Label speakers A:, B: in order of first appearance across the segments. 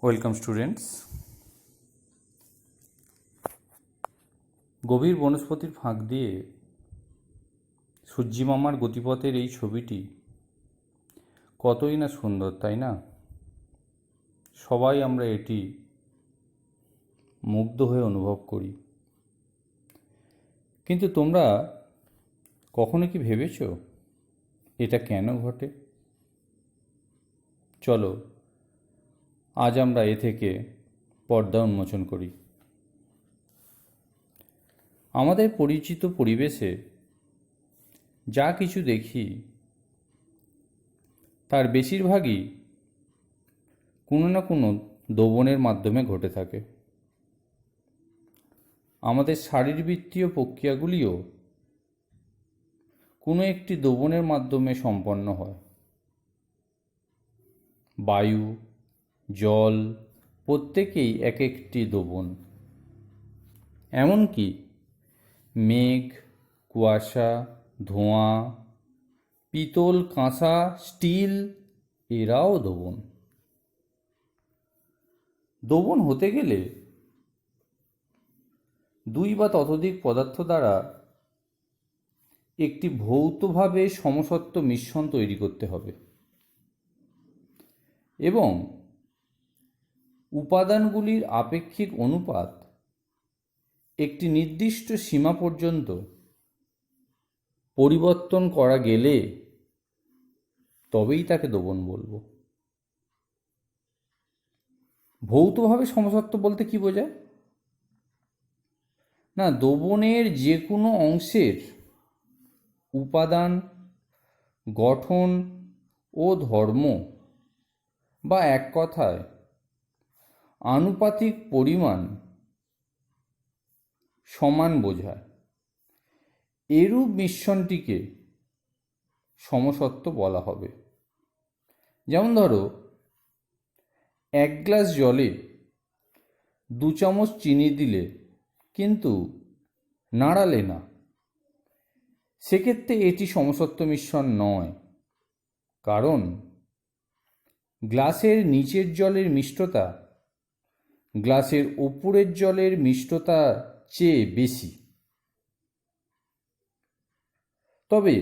A: Welcome students. গভীর বনস্পতির ফাঁক দিয়ে সূর্যিমামার গতিপথের এই ছবিটি কতই না সুন্দর, তাই না? সবাই আমরা এটি মুগ্ধ হয়ে অনুভব করি। কিন্তু তোমরা কখনো কি ভেবেছ এটা কেন ঘটে? চলো আজ আমরা এ থেকে পর্দা উন্মোচন করি। আমাদের পরিচিত পরিবেশে যা কিছু দেখি তার বেশিরভাগই কোনো না কোনো দোবনের মাধ্যমে ঘটে থাকে। আমাদের শারীরবৃত্তীয় প্রক্রিয়াগুলিও কোনো একটি দোবনের মাধ্যমে সম্পন্ন হয়। বায়ু, জল প্রত্যেকেই এক একটি দোবন। এমনকি মেঘ, কুয়াশা, ধোঁয়া, পিতল, কাঁসা, স্টিল এরাও দোবন। দোবন হতে গেলে দুই বা ততোধিক পদার্থ দ্বারা একটি ভৌতভাবে সমসত্ব মিশ্রণ তৈরি করতে হবে এবং উপাদানগুলির আপেক্ষিক অনুপাত একটি নির্দিষ্ট সীমা পর্যন্ত পরিবর্তন করা গেলে তবেই তাকে দোবন বলবো। ভৌতভাবে সমসত্ব বলতে কি বোঝায়? না, দোবনের যে কোনো অংশের উপাদান, গঠন ও ধর্ম, বা এক কথায় আনুপাতিক পরিমাণ সমান বোঝায়। এরূপ মিশ্রণটিকে সমসত্ব বলা হবে। যেমন ধরো, 1 গ্লাস জলে 2 চামচ চিনি দিলে কিন্তু নাড়ালে না, সেক্ষেত্রে এটি সমসত্ব মিশ্রণ নয়। কারণ গ্লাসের নিচের জলের মিষ্টতা গ্লাসের ওপরের জলের মিষ্টতা চেয়ে বেশি। তবে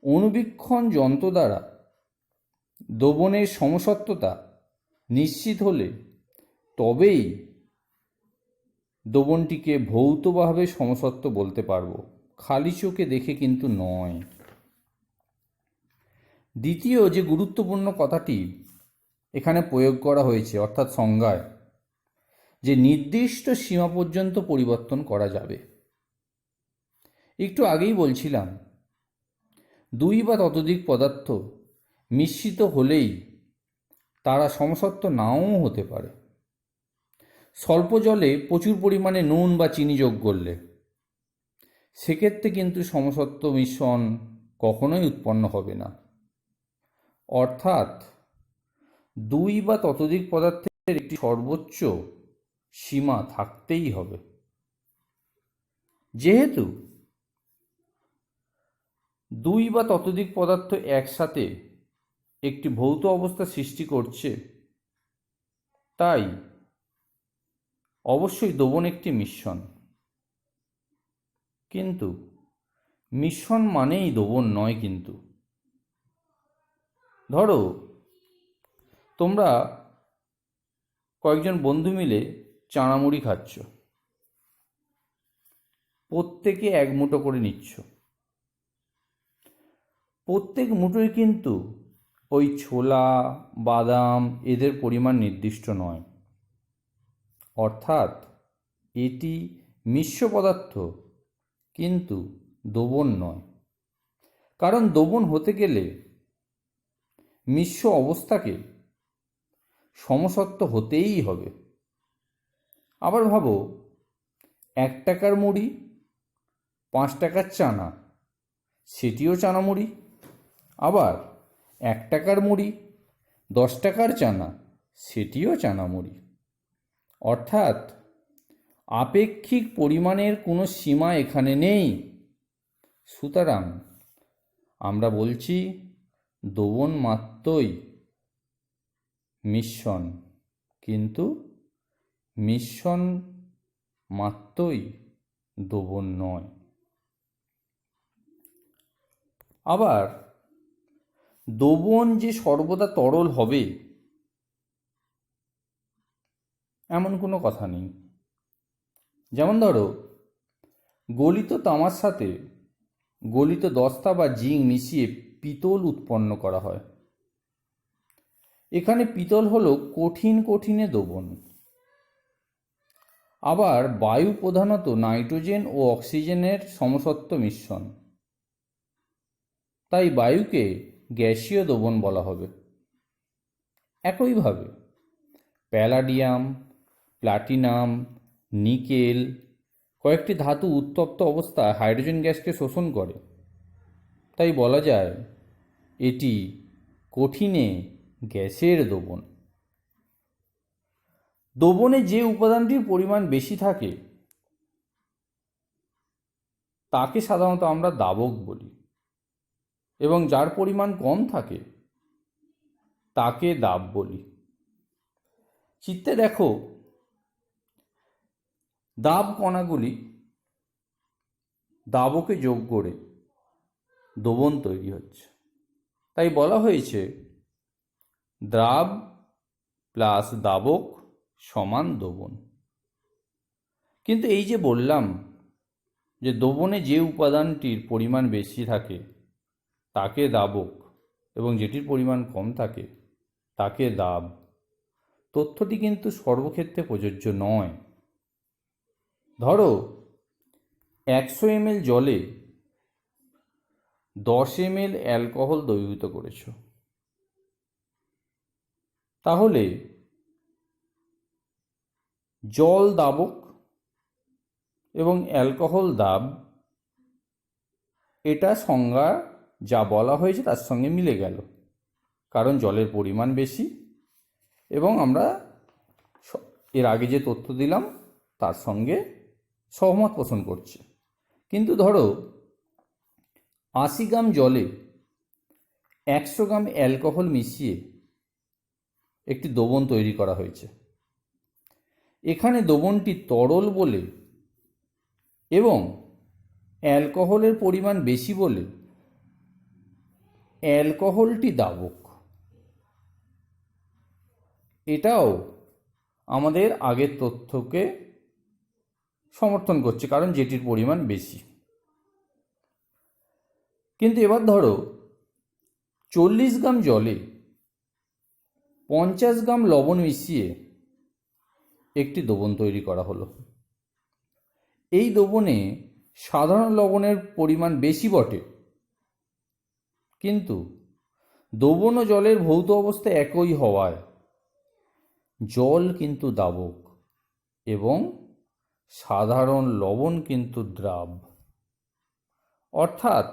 A: অণুবীক্ষণ যন্ত্র দ্বারা দোবনের সমসত্বতা নিশ্চিত হলে তবেই দোবনটিকে ভৌতভাবে সমসত্ব বলতে পারবো, খালি চোখে দেখে কিন্তু নয়। দ্বিতীয় যে গুরুত্বপূর্ণ কথাটি এখানে প্রয়োগ করা হয়েছে, অর্থাৎ সংজ্ঞায়, যে নির্দিষ্ট সীমা পর্যন্ত পরিবর্তন করা যাবে। একটু আগেই বলছিলাম, 2 বা ততোধিক পদার্থ মিশ্রিত হলেই তারা সমসত্ব নাও হতে পারে। স্বল্প জলে প্রচুর পরিমাণে নুন বা চিনি যোগ করলে সেক্ষেত্রে কিন্তু সমসত্ব মিশ্রণ কখনোই উৎপন্ন হবে না। অর্থাৎ 2 বা ততোধিক পদার্থের একটি সর্বোচ্চ সীমা থাকতেই হবে। যেহেতু 2 বা ততোধিক পদার্থ একসাথে একটি ভৌত অবস্থা সৃষ্টি করছে, তাই অবশ্যই দোবন একটি মিশ্রণ। কিন্তু মিশ্রণ মানেই দোবন নয়। কিন্তু ধরো, তোমরা কয়েকজন বন্ধু মিলে চানামুড়ি খাচ্ছ, প্রত্যেকে 1 মুঠো করে নিচ্ছ। প্রত্যেক মুঠোয় কিন্তু ওই ছোলা, বাদাম এদের পরিমাণ নির্দিষ্ট নয়। অর্থাৎ এটি মিশ্র পদার্থ, কিন্তু দোবন নয়। কারণ দোবন হতে গেলে মিশ্র অবস্থাকে সমসত্ব হতেই হবে। আবার ভাবো, 1 টাকার মুড়ি, 5 টাকার চানা, সেটিও চানামুড়ি। আবার 1 টাকার মুড়ি, 10 টাকার চানা, সেটিও চানামুড়ি। অর্থাৎ আপেক্ষিক পরিমাণের কোনো সীমা এখানে নেই। সুতরাং আমরা বলছি দোবন মাত্রই মিশ্রণ, কিন্তু মিশ্রণ মাত্রই দ্রবণ নয়। আবার দ্রবণ যে সর্বদা তরল হবে এমন কোনো কথা নেই। যেমন ধরো, গলিত তামার সাথে গলিত দস্তা বা জিঙ্ক মিশিয়ে পিতল উৎপন্ন করা হয়। এখানে পিতল হলো কঠিনে দ্রবণ। আবার বায়ু প্রধানত নাইট্রোজেন ও অক্সিজেনের সমসত্ব মিশ্রণ, তাই বায়ুকে গ্যাসীয় দ্রবণ বলা হবে। একইভাবে প্যালাডিয়াম, প্লাটিনাম, নিকেল কয়েকটি ধাতু উত্তপ্ত অবস্থায় হাইড্রোজেন গ্যাসকে শোষণ করে, তাই বলা যায় এটি কঠিনে গ্যাসের দ্রবণ। দ্রবণে যে উপাদানটির পরিমাণ বেশি থাকে তাকে সাধারণত আমরা দাবক বলি, এবং যার পরিমাণ কম থাকে তাকে দাব বলি। চিত্রে দেখো, দাব কণাগুলি দাবকে যোগ করে দ্রবণ তৈরি হচ্ছে, তাই বলা হয়েছে দ্রাব প্লাস দাবক সমান দ্রবণ। কিন্তু এই যে বললাম যে দ্রবণে যে উপাদানটির পরিমাণ বেশি থাকে তাকে দাবক এবং যেটির পরিমাণ কম থাকে তাকে দাব, তথ্যটি কিন্তু সর্বক্ষেত্রে প্রযোজ্য নয়। ধরো 100 ml জলে 10 ml অ্যালকোহল দ্রবীভূত করেছ, তাহলে জল দাবক এবং অ্যালকোহল দাব, এটা সংজ্ঞা যা বলা হয়েছে তার সঙ্গে মিলে গেল, কারণ জলের পরিমাণ বেশি এবং আমরা এর আগে যে তথ্য দিলাম তার সঙ্গে সহমত পোষণ করছে। কিন্তু ধরো 80 গ্রাম জলে 100 গ্রাম অ্যালকোহল মিশিয়ে একটি দ্রবণ তৈরি করা হয়েছে। এখানে দ্রবণটি তরল বলে এবং অ্যালকোহলের পরিমাণ বেশি বলে অ্যালকোহলটি দাবক। এটাও আমাদের আগের তথ্যকে সমর্থন করছে, কারণ যেটির পরিমাণ বেশি। কিন্তু এবার ধরো 40 গ্রাম জলে 50 গ্রাম লবণ মিশিয়ে একটি দ্রবণ তৈরি করা হলো। এই দ্রবণে সাধারণ লবণের পরিমাণ বেশি বটে, কিন্তু দ্রবণ ও জলের ভৌত অবস্থা একই হওয়ায় জল কিন্তু দাবক এবং সাধারণ লবণ কিন্তু দ্রাব। অর্থাৎ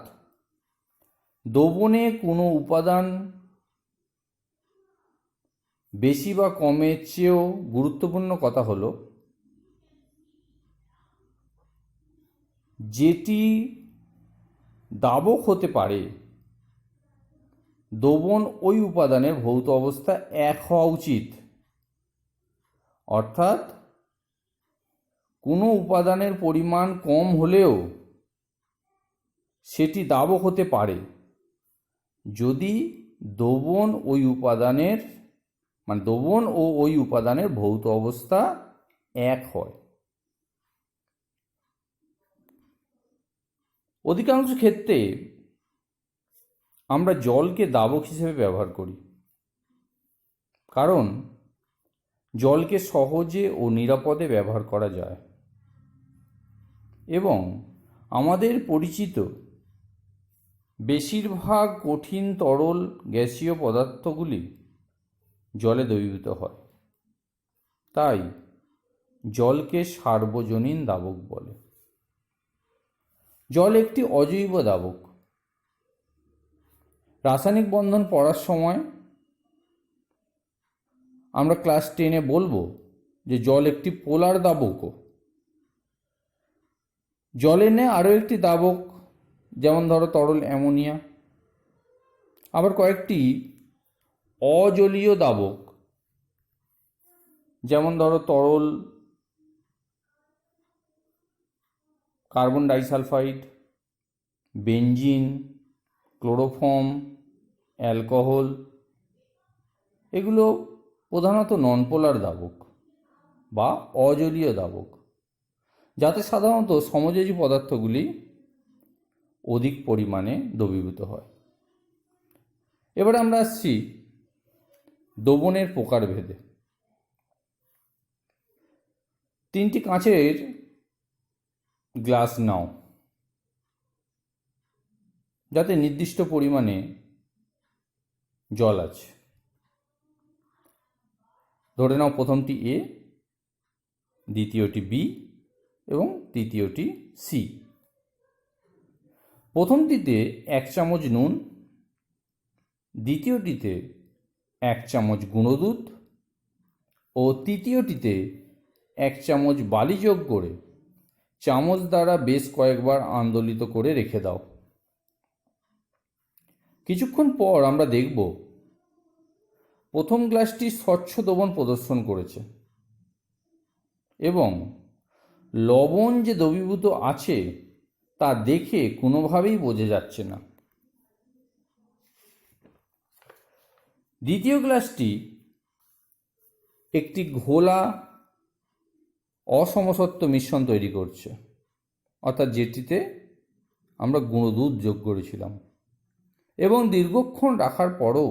A: দ্রবণে কোনো উপাদান বেশি বা কমের চেয়েও গুরুত্বপূর্ণ কথা হলো যেটি দাবক হতে পারে দ্রবণ ওই উপাদানের ভৌত অবস্থা এক হওয়া উচিত। অর্থাৎ কোনো উপাদানের পরিমাণ কম হলেও সেটি দাবক হতে পারে যদি দ্রবণ ওই উপাদানের দ্রবণ ও ওই উপাদানের ভৌত অবস্থা এক হয়। অধিকাংশ ক্ষেত্রে আমরা জলকে দাবক হিসেবে ব্যবহার করি, কারণ জলকে সহজে ও নিরাপদে ব্যবহার করা যায় এবং আমাদের পরিচিত বেশিরভাগ কঠিন তরল গ্যাসীয় পদার্থগুলি জলে দ্রবীভূত হয়, তাই জলকে সার্বজনীন দাবক বলে। জল একটি অজৈব দাবক। রাসায়নিক বন্ধন পড়ার সময় আমরা ক্লাস 10-এ বলবো যে জল একটি পোলার দাবকও। জলের ন্যায় আরও একটি দাবক, যেমন ধরো তরল অ্যামোনিয়া। আবার কয়েকটি অজলীয় দাবক যেমন ধরো তরল carbon disulphide, benzene, chloroform, alcohol, এগুলো প্রধানত ননপোলার দ্রাবক বা অজলীয় দ্রাবক, যাতে সাধারণত সমযোজী পদার্থগুলি অধিক পরিমাণে দ্রবীভূত হয়। এবারে আমরা আসছি দ্রবণের প্রকারভেদে। তিনটি কাঁচের গ্লাস নাও, যাতে নির্দিষ্ট পরিমাণে জল আছে। ধরে নাও প্রথমটি এ, দ্বিতীয়টি বি এবং তৃতীয়টি সি। প্রথমটিতে 1 চামচ নুন, দ্বিতীয়টিতে 1 চামচ গুঁড়ো দুধ ও তৃতীয়টিতে 1 চামচ বালি যোগ করে চামচ দ্বারা বেশ কয়েকবার আন্দোলিত করে রেখে দাও। কিছুক্ষণ পর আমরা দেখব প্রথম গ্লাসটি স্বচ্ছ দ্রবণ প্রদর্শন করেছে এবং লবণ যে দ্রবীভূত আছে তা দেখে কোনোভাবেই বোঝা যাচ্ছে না। দ্বিতীয় গ্লাসটি একটি ঘোলা অসমসত্ব মিশ্রণ তৈরি করছে, অর্থাৎ যেটিতে আমরা গুঁড়ো দুধ যোগ করেছিলাম, এবং দীর্ঘক্ষণ রাখার পরও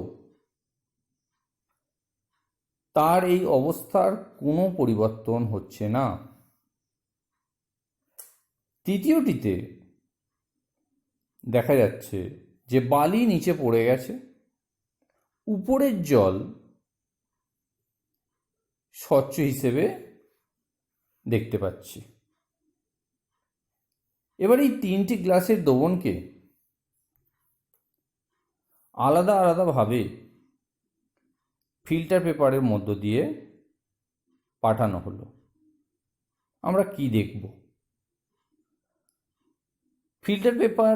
A: তার এই অবস্থার কোনো পরিবর্তন হচ্ছে না। তৃতীয়টিতে দেখা যাচ্ছে যে বালি নিচে পড়ে গেছে, উপরের জল স্বচ্ছ হিসেবে দেখতে পাচ্ছি। এবার এই তিনটি গ্লাসের দ্রবণকে আলাদা আলাদাভাবে ফিল্টার পেপারের মধ্য দিয়ে পাঠানো হলো। আমরা কি দেখব? ফিল্টার পেপার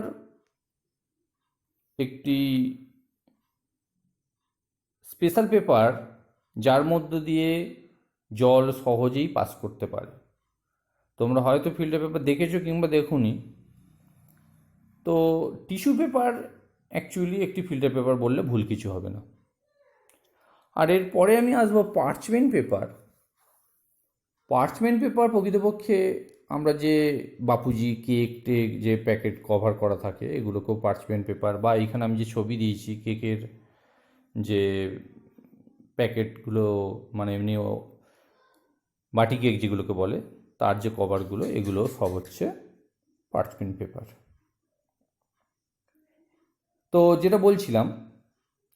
A: একটি স্পেশাল পেপার যার মধ্য দিয়ে জল সহজেই পাস করতে পারে। তোমরা হয়তো ফিল্টার পেপার দেখেছো কিংবা দেখোনি। তো টিস্যু পেপার অ্যাকচুয়ালি একটি ফিল্টার পেপার বললে ভুল কিছু হবে না। আর এরপরে আমি আসবো পার্চমেন্ট পেপার। পার্চমেন্ট পেপার প্রকৃতপক্ষে আমরা যে বাপুজি কেক টেক যে প্যাকেট কভার করা থাকে এগুলোকেও পার্চমেন্ট পেপার, বা এইখানে আমি যে ছবি দিয়েছি কেকের যে প্যাকেটগুলো, মানে এমনি বাটি কেক যেগুলোকে বলে তার যে কভারগুলো, এগুলো সব হচ্ছে পার্চমেন্ট পেপার। তো যেটা বলছিলাম,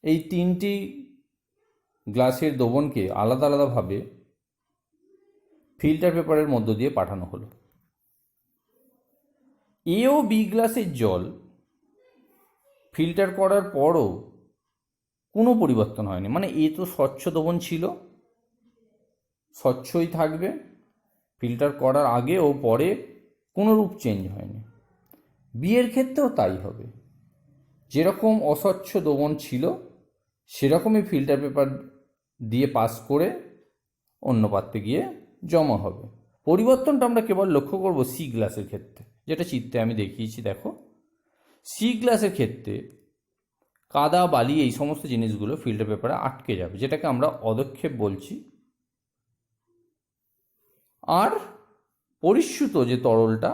A: এই তিনটি গ্লাসের দ্রবণকে আলাদা আলাদাভাবে ফিল্টার পেপারের মধ্য দিয়ে পাঠানো হলো। এ ও বি গ্লাসের জল ফিল্টার করার পরও কোনো পরিবর্তন হয়নি। মানে এ তো স্বচ্ছ দ্রবণ ছিল, স্বচ্ছই থাকবে, ফিল্টার করার আগে ও পরে কোনো রূপ চেঞ্জ হয়নি। বি এর ক্ষেত্রেও তাই হবে, যেরকম অস্বচ্ছ দ্রবণ ছিল সেরকমই ফিল্টার পেপার দিয়ে পাস করে অন্য পাত্রে গিয়ে জমা হবে। পরিবর্তনটা আমরা কেবল লক্ষ্য করব সি গ্লাসের ক্ষেত্রে, যেটা চিত্রে আমি দেখিয়েছি। দেখো, সি গ্লাসের ক্ষেত্রে কাদা বালি এই সমস্ত জিনিসগুলো ফিল্টার পেপারে আটকে যাবে, যেটাকে আমরা অদক্ষেপ বলছি। আর পরিশ্রুত যে তরলটা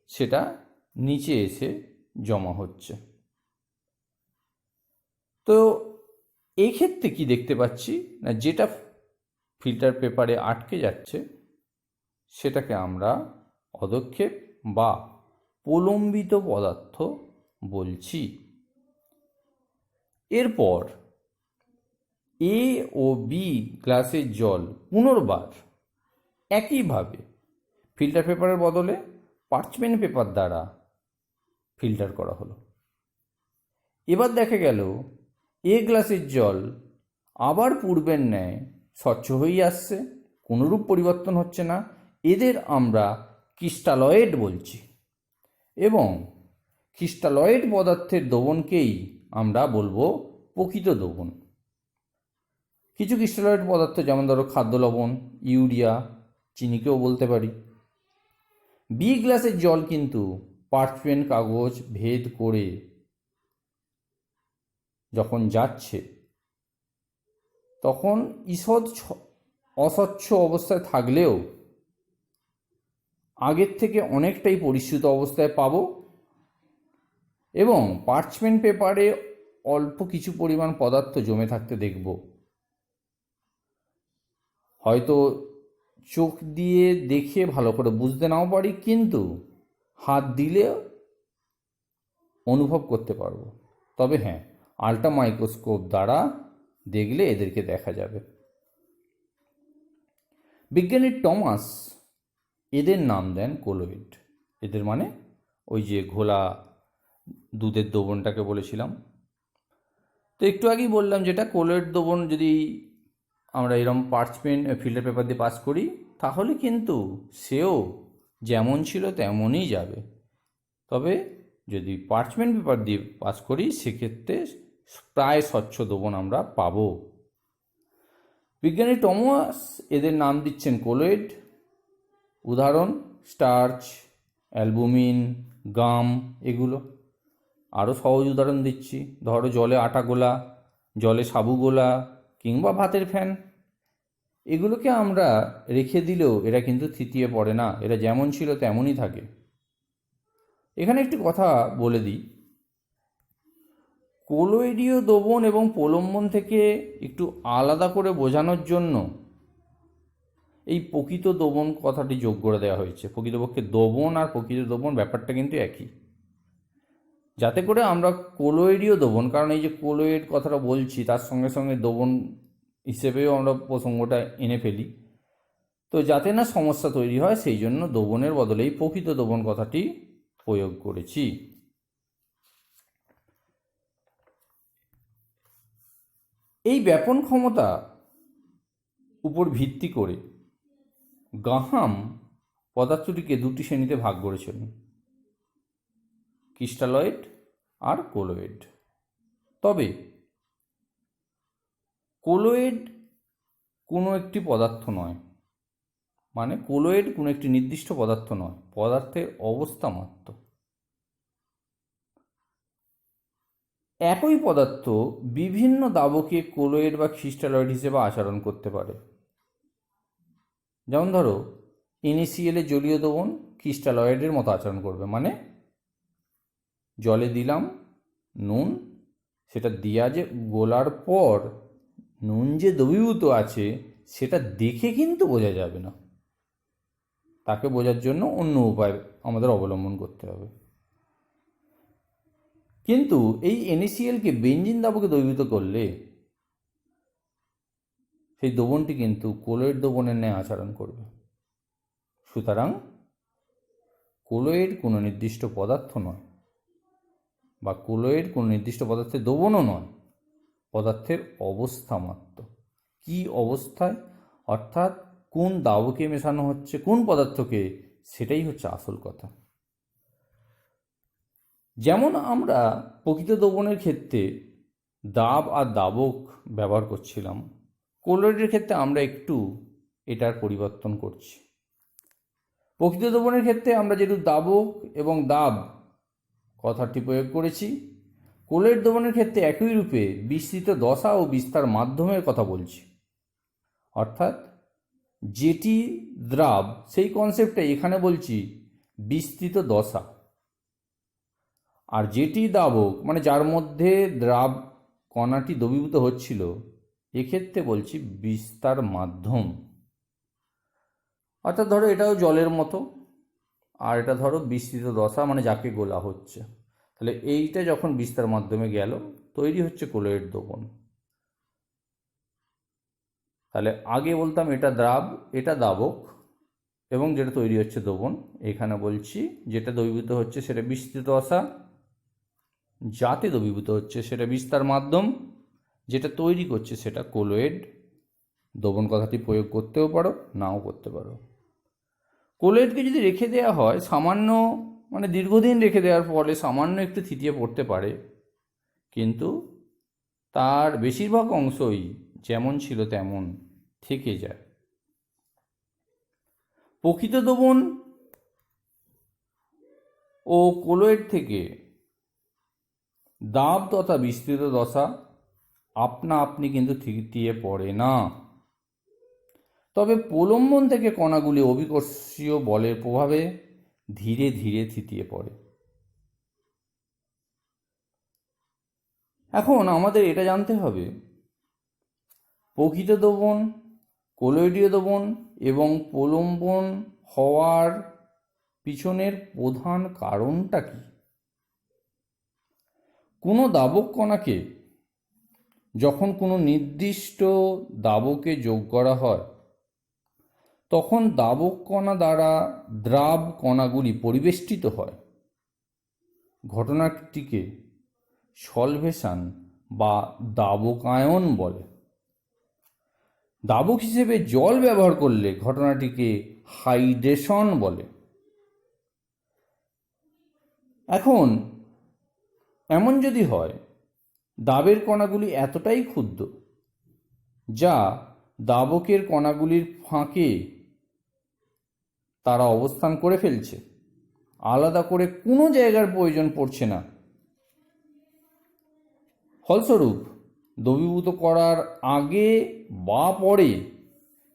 A: সেটা নিচে এসে জমা হচ্ছে। তো এই ক্ষেত্রে কি দেখতে পাচ্ছি না, যেটা ফিল্টার পেপারে আটকে যাচ্ছে সেটাকে আমরা অদক্ষেপ বা প্রলম্বিত পদার্থ বলছি। এরপর এ ও বি গ্লাসের জল পুনর্বার একইভাবে ফিল্টার পেপারের বদলে পার্চমেন্ট পেপার দ্বারা ফিল্টার করা হলো। এবার দেখা গেল এ গ্লাসের জল আবার পূর্বের ন্যায় স্বচ্ছ হয়ে আসছে, কোনোরূপ পরিবর্তন হচ্ছে না। এদের আমরা ক্রিস্টালয়েড বলছি, এবং ক্রিস্টালয়েড পদার্থের দ্রবণকেই আমরা বলবো প্রকৃত দ্রবণ। কিছু ক্রিস্টালয়েড পদার্থ যেমন ধরো খাদ্য লবণ, ইউরিয়া, চিনিকেও বলতে পারি। বি গ্লাসের জল কিন্তু পার্চমেন্ট কাগজ ভেদ করে যখন যাচ্ছে তখন ঈষৎ অস্বচ্ছ অবস্থায় থাকলেও আগের থেকে অনেকটাই পরিশ্রুত অবস্থায় পাবো এবং পার্চমেন্ট পেপারে অল্প কিছু পরিমাণ পদার্থ জমে থাকতে দেখব। হয়তো চোখ দিয়ে দেখে ভালো করে বুঝতে নাও পারি, কিন্তু হাত দিলে অনুভব করতে পারবো। তবে হ্যাঁ, আল্ট্রা মাইক্রোস্কোপ দ্বারা দেখলে এদেরকে দেখা যাবে। বিজ্ঞানী টমাস এদের নাম দেন কোলয়েড। এদের মানে ওই যে ঘোলা দুধের দ্রবণটাকে বলেছিলাম। তো একটু আগেই বললাম যেটা কোলয়েড দ্রবণ যদি আমরা এরকম পার্চমেন্ট ফিল্টার পেপার দিয়ে পাস করি তাহলে কিন্তু সেও যেমন ছিল তেমনই যাবে। তবে যদি পার্চমেন্ট পেপার দিয়ে পাস করি সেক্ষেত্রে প্রায় স্বচ্ছ দ্রবণ আমরা পাবো। বিজ্ঞানী টমাস এদের নাম দিচ্ছেন কোলয়েড। উদাহরণ স্টার্চ, অ্যালবুমিন, গাম, এগুলো। আরও সহজ উদাহরণ দিচ্ছি, ধরো জলে আটা গোলা, জলে সাবু গোলা কিংবা ভাতের ফ্যান। এগুলোকে আমরা রেখে দিলেও এরা কিন্তু থিতিয়ে পড়ে না, এরা যেমন ছিল তেমনই থাকে। এখানে একটি কথা বলে দিই, কোলয়েডীয় দ্রবণ এবং প্রলম্বন থেকে একটু আলাদা করে বোঝানোর জন্য এই প্রকৃত দ্রবণ কথাটি যোগ করে দেওয়া হয়েছে। প্রকৃতপক্ষে দ্রবণ আর প্রকৃত দ্রবণ ব্যাপারটা কিন্তু একই, যাতে করে আমরা কোলয়েডীয় দ্রবণ, কারণ এই যে কোলয়েড কথাটা বলছি তার সঙ্গে সঙ্গে দ্রবণ হিসেবেও আমরা প্রসঙ্গটা এনে ফেলি, তো যাতে না সমস্যা তৈরি হয় সেই জন্য দ্রবণের বদলে এই প্রকৃত দ্রবণ কথাটি প্রয়োগ করেছি। এই ব্যাপন ক্ষমতা উপর ভিত্তি করে গ্রাহাম পদার্থটিকে দুটি শ্রেণীতে ভাগ করেছিলেন, ক্রিস্টালয়েড আর কোলয়েড। তবে কোলয়েড কোনো একটি পদার্থ নয়, মানে কোলয়েড কোনো একটি নির্দিষ্ট পদার্থ নয়, পদার্থের অবস্থা মাত্র। একই পদার্থ বিভিন্ন দাবকে কোলয়েড বা ক্রিস্টালয়েড হিসেবে আচরণ করতে পারে। যেমন ধরো NaCl জলীয় দ্রবণ ক্রিস্টালয়েডের মতো আচরণ করবে, মানে জলে দিলাম নুন, সেটা দিয়া যে গোলার পর নুন যে দ্রবীভূত আছে সেটা দেখে কিন্তু বোঝা যাবে না, তাকে বোঝার জন্য অন্য উপায় আমাদের অবলম্বন করতে হবে। কিন্তু এই NaClকে বেঞ্জিন দ্রাবকে দ্রবীভূত করলে সেই দ্রবণটি কিন্তু কোলয়েড দ্রবণের ন্যায় আচরণ করবে। সুতরাং কোলয়েড কোনো নির্দিষ্ট পদার্থ নয়, বা কোলয়েড কোনো নির্দিষ্ট পদার্থের দ্রবণও নয়, পদার্থের অবস্থা মাত্র। কি অবস্থায়, অর্থাৎ কোন দ্রাবকে মেশানো হচ্ছে কোন পদার্থকে, সেটাই হচ্ছে আসল কথা। যেমন আমরা প্রকৃত দ্রবণের ক্ষেত্রে দাব আর দাবক ব্যবহার করছিলাম, কোলয়েডের ক্ষেত্রে আমরা একটু এটার পরিবর্তন করছি। প্রকৃত দ্রবণের ক্ষেত্রে আমরা যেহেতু দাবক এবং দাব কথাটি প্রয়োগ করেছি, কোলয়েড দ্রবণের ক্ষেত্রে একই রূপে বিস্তৃত দশা ও বিস্তার মাধ্যমের কথা বলছি। অর্থাৎ যেটি দ্রাব সেই কনসেপ্টে এখানে বলছি বিস্তৃত দশা, আর যেটি দাবক মানে যার মধ্যে দ্রাব কণাটি দ্রবীভূত হচ্ছিল এক্ষেত্রে বলছি বিস্তার মাধ্যম। অর্থাৎ ধরো এটাও জলের মতো, আর এটা ধরো বিস্তৃত দশা মানে যাকে গোলা হচ্ছে, তাহলে এইটা যখন বিস্তার মাধ্যমে গেল তৈরি হচ্ছে কোলয়েড দ্রবণ। তাহলে আগে বলতাম এটা দ্রাব এটা দাবক এবং যেটা তৈরি হচ্ছে দ্রবণ, এখানে বলছি যেটা দ্রবীভূত হচ্ছে সেটা বিস্তৃত দশা, যাতে দ্রবীভূত হচ্ছে সেটা বিস্তার মাধ্যম, যেটা তৈরি করছে সেটা কোলয়েড দ্রবণ কথাটি প্রয়োগ করতেও পারো নাও করতে পারো। কোলয়েডকে যদি রেখে দেওয়া হয় সামান্য, মানে দীর্ঘদিন রেখে দেওয়ার ফলে সামান্য একটু থিতিয়ে পড়তে পারে, কিন্তু তার বেশিরভাগ অংশই যেমন ছিল তেমন থেকে যায়। প্রকৃত দ্রবণ ও কোলয়েড থেকে দাব তথা বিস্তৃত দশা আপনা আপনি কিন্তু থিতিয়ে পড়ে না, তবে প্রলম্বন থেকে কণাগুলি অভিকর্ষীয় বলের প্রভাবে ধীরে ধীরে থিতিয়ে পড়ে। এখন আমাদের এটা জানতে হবে প্রকৃত দ্রবণ, কোলয়েডীয় দ্রবণ এবং প্রলম্বন হওয়ার পিছনের প্রধান কারণটা কি। কোনো দাবক কণাকে যখন কোনো নির্দিষ্ট দাবকে যোগ করা হয় তখন দাবক কণা দ্বারা দ্রাব কণাগুলি পরিবেষ্টিত হয়। ঘটনাটিকে সলভেশন বা দাবকায়ন বলে। দাবক হিসেবে জল ব্যবহার করলে ঘটনাটিকে হাইড্রেশন বলে। এখন এমন যদি হয় দাবের কণাগুলি এতটাই ক্ষুদ্র যা দাবকের কণাগুলির ফাঁকে তারা অবস্থান করে ফেলছে, আলাদা করে কোনো জায়গার প্রয়োজন পড়ছে না, ফলস্বরূপ দ্রবীভূত করার আগে বা পরে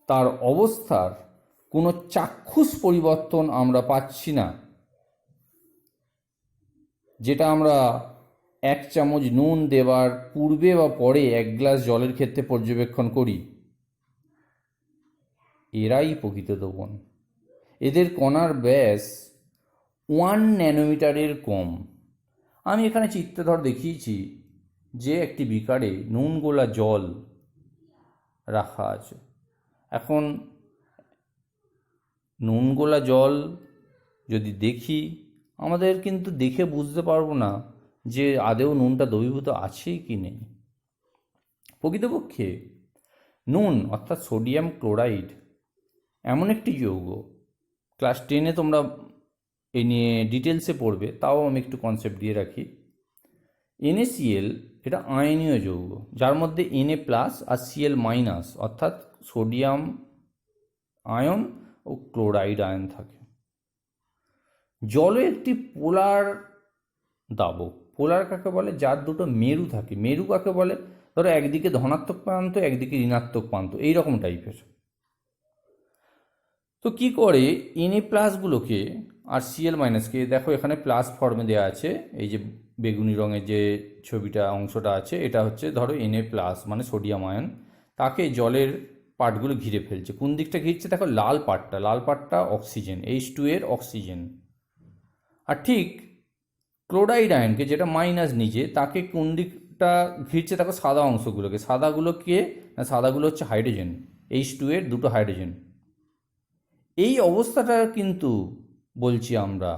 A: তার অবস্থার কোনো চাক্ষুষ পরিবর্তন আমরা পাচ্ছি না, যেটা আমরা 1 চামচ নুন দেবার পূর্বে বা পরে 1 গ্লাস জলের ক্ষেত্রে পর্যবেক্ষণ করি। এরাই প্রকৃত দ্রবণ। এদের কণার ব্যাস 1 ন্যানোমিটারের কম। আমি এখানে চিত্রধর দেখিয়েছি যে একটি বিকারে নুন গোলা জল রাখা আছে। এখন নুন গোলা জল যদি দেখি আমাদের কিন্তু দেখে বুঝতে পারবো না যে আদৌ নুনটা দ্রবীভূত আছে কি নেই। প্রকৃতপক্ষে নুন অর্থাৎ সোডিয়াম ক্লোরাইড এমন একটি যৌগ, ক্লাস 10-এ তোমরা এই নিয়ে ডিটেলসে পড়বে, তাও আমি একটু কনসেপ্ট দিয়ে রাখি। NaCl এটা আয়নীয় যৌগ যার মধ্যে Na+ আর Cl- অর্থাৎ সোডিয়াম আয়ন ও ক্লোরাইড আয়ন থাকে। জলও একটি পোলার দাবক। পোলার কাকে বলে? যার দুটো মেরু থাকে। মেরু কাকে বলে? ধরো একদিকে ধনাত্মক প্রান্ত, একদিকে ঋণাত্মক প্রান্ত, এইরকম টাইপের। তো কি করে Na+ গুলোকে আর Cl- দেখো এখানে প্লাস ফর্মে দেওয়া আছে, এই যে বেগুনি রঙের যে ছবিটা অংশটা আছে এটা হচ্ছে ধরো Na+ মানে সোডিয়াম আয়ন, তাকে জলের পার্টগুলো ঘিরে ফেলছে। কোন দিকটা ঘিরছে দেখো, লাল পার্টটা অক্সিজেন, H2 এর অক্সিজেন। আর ঠিক ক্লোরাইড আয়নকে যেটা মাইনাস নিচে, তাকে কোন দিকটা ঘিরছে দেখো, সাদা অংশগুলোকে। সাদাগুলো হচ্ছে হাইড্রোজেন, H2 এর দুটো হাইড্রোজেন। এই অবস্থাটা কিন্তু বলছি আমরা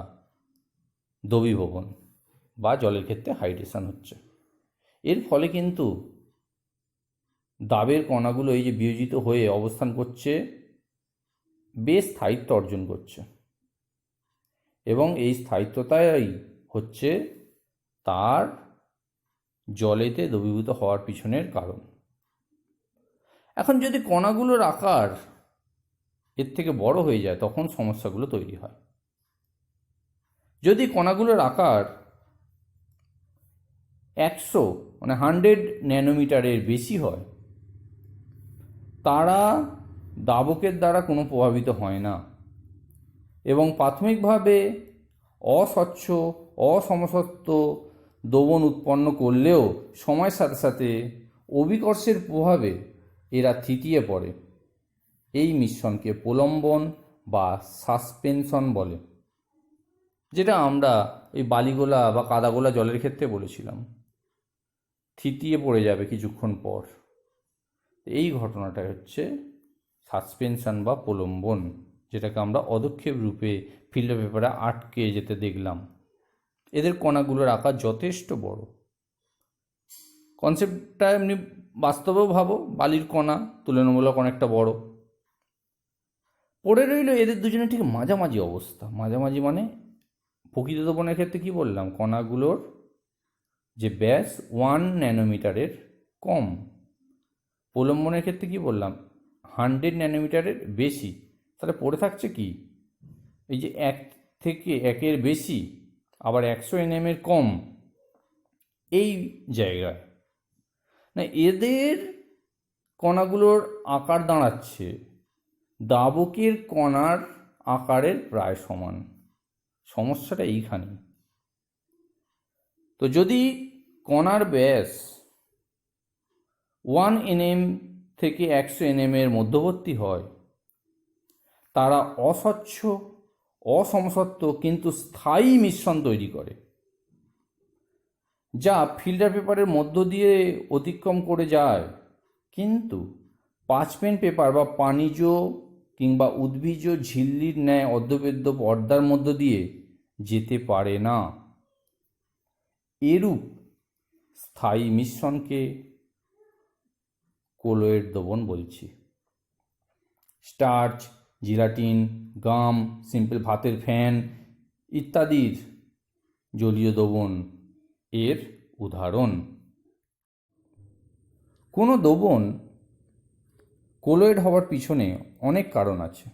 A: দ্রবীভবন বা জলের ক্ষেত্রে হাইড্রেশন হচ্ছে। এর ফলে কিন্তু দাবের কণাগুলো এই যে বিয়োজিত হয়ে অবস্থান করছে, বেশ স্থায়িত্ব অর্জন করছে, এবং এই স্থায়িত্বটাই হচ্ছে তার জলেতে দ্রবীভূত হওয়ার পিছনের কারণ। এখন যদি কণাগুলোর আকার এর থেকে বড় হয়ে যায় তখন সমস্যাগুলো তৈরি হয়। যদি কণাগুলোর আকার 100 ন্যানোমিটারের বেশি হয় তারা দাবকের দ্বারা কোনো প্রভাবিত হয় না এবং প্রাথমিকভাবে অস্বচ্ছ অসমসত্ব দ্রবণ উৎপন্ন করলেও সময়ের সাথে সাথে অভিকর্ষের প্রভাবে এরা থিতিয়ে পড়ে। এই মিশ্রণকে প্রলম্বন বা সাসপেনশন বলে, যেটা আমরা এই বালিগোলা বা কাদাগোলা জলের ক্ষেত্রে বলেছিলাম, থিতিয়ে পড়ে যাবে কিছুক্ষণ পর। এই ঘটনাটা হচ্ছে সাসপেনশন বা প্রলম্বন, যেটাকে আমরা অদক্ষেপ রূপে ফিল্ড পেপারে আটকে যেতে দেখলাম। এদের কণাগুলোর আকার যথেষ্ট বড়। কনসেপ্টটা এমনি বাস্তবেও ভাবো, বালির কণা তুলনামূলক অনেকটা বড়। পড়ে রইল এদের দুজনের ঠিক মাঝামাঝি অবস্থা। মাঝামাঝি মানে প্রকৃত দ্রবণের ক্ষেত্রে কি বললাম, কণাগুলোর যে ব্যাস 1 ন্যানোমিটারের কম, প্রলম্বনের ক্ষেত্রে কি বললাম, 100 ন্যানোমিটারের বেশি, তাহলে পড়ে থাকছে কি, এই যে 1 বেশি, আবার 100 nm কম, এই জায়গায় না এদের কণাগুলোর আকার দাঁড়াচ্ছে দাবকের কণার আকারের প্রায় সমান। সমস্যাটা এইখানে। তো যদি কণার ব্যাস 1 nm থেকে 100 nm এর মধ্যবর্তী হয়, তারা অস্বচ্ছ, অসমসত্ব কিন্তু স্থায়ী মিশ্রণ তৈরি করে, যা ফিল্টার পেপারের মধ্য দিয়ে অতিক্রম করে যায়, কিন্তু পাঁচপেন পেপার বা পানিজ কিংবা উদ্ভিজ ঝিল্লির ন্যায় অর্ধবেদ্য পর্দার মধ্য দিয়ে যেতে পারে না। এরূপ স্থায়ী মিশ্রণকে কোলয়েড দ্রবণ বলছি। স্টার্চ, জিলাটিন, গাম, সিম্পল ভাতের ফ্যান ইত্যাদির জলীয় দ্রবণ এর উদাহরণ। কোনো দ্রবণ কোলয়েড হওয়ার পিছনে অনেক কারণ আছে।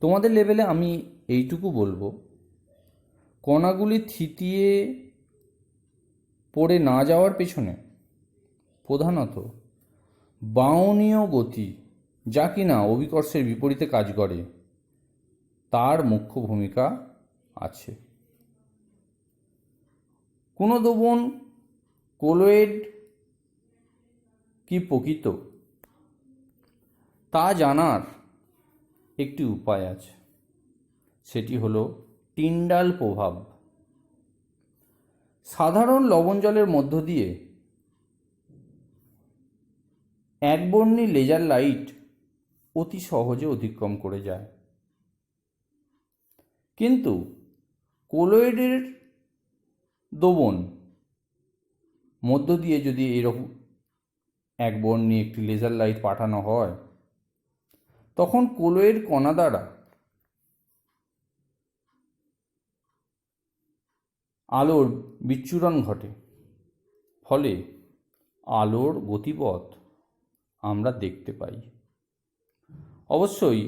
A: তোমাদের লেভেলে আমি এইটুকু বলবো, কণাগুলি থিতিয়ে পড়ে না যাওয়ার পেছনে প্রধানত বায়নীয় গতি, যা কিনা অভিকর্ষের বিপরীতে কাজ করে, তার মুখ্য ভূমিকা আছে। কোনো দ্রবণ কোলয়েড কি প্রকৃত তা জানার একটি উপায় আছে, সেটি হলো টিন্ডাল প্রভাব। সাধারণ লবণ জলের মধ্য দিয়ে একবর্ণী লেজার লাইট অতি সহজে অতিক্রম করে যায়, কিন্তু কোলয়েডের দ্রবণ মধ্য দিয়ে যদি এরকম একবর্ণী একটি লেজার লাইট পাঠানো হয়, তখন কোলয়েড কণা দ্বারা আলোর বিচ্ছুরণ ঘটে, ফলে আলোর গতিপথ আমরা দেখতে পাই। অবশ্যই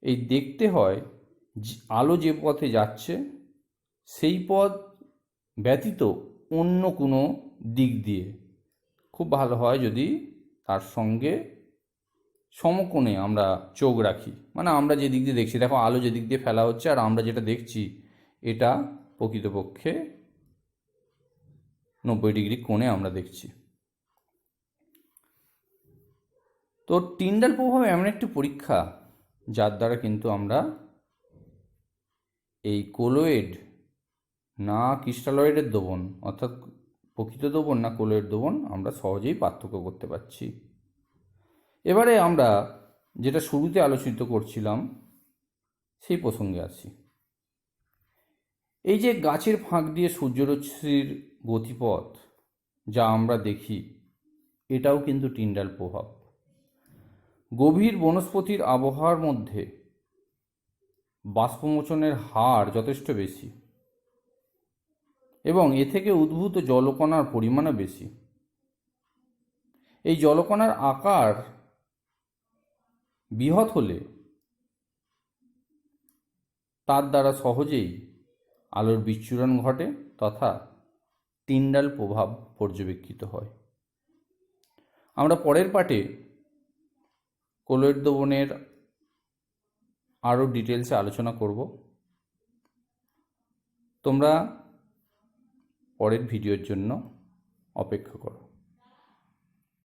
A: এই দেখতে হয় আলো যে পথে যাচ্ছে সেই পথ ব্যতীত অন্য কোনো দিক দিয়ে। খুব ভালো হয় যদি তার সঙ্গে সমকোণে আমরা চোখ রাখি, মানে আমরা যে দিক দিয়ে দেখছি, দেখো আলো যে দিক দিয়ে ফেলা হচ্ছে আর আমরা যেটা দেখছি এটা প্রকৃতপক্ষে 90 ডিগ্রি কোণে আমরা দেখছি। তো টিন্ডাল প্রভাব এমন একটি পরীক্ষা যার দ্বারা কিন্তু আমরা এই কোলয়েড না ক্রিস্টালয়েডের দ্রবণ, অর্থাৎ প্রকৃত দ্রবণ না কোলয়েড দ্রবণ, আমরা সহজেই পার্থক্য করতে পারছি। এবারে আমরা যেটা শুরুতে আলোচিত করছিলাম সেই প্রসঙ্গে আসি। এই যে গাছের ফাঁক দিয়ে সূর্যরশ্মির গতিপথ যা আমরা দেখি, এটাও কিন্তু টিন্ডাল প্রভাব। গভীর বনস্পতির আবহাওয়ার মধ্যে বাষ্পমোচনের হার যথেষ্ট বেশি এবং এ থেকে উদ্ভূত জলকণার পরিমাণও বেশি। এই জলকণার আকার বৃহৎ হলে তার দ্বারা সহজেই আলোর বিচ্ছুরণ ঘটে তথা টিন্ডাল প্রভাব পর্যবেক্ষিত হয়। আমরা পরের পার্টে কোলয়েড দ্রবণের আরও ডিটেলসে আলোচনা করব। তোমরা পরের ভিডিওর জন্য অপেক্ষা করো।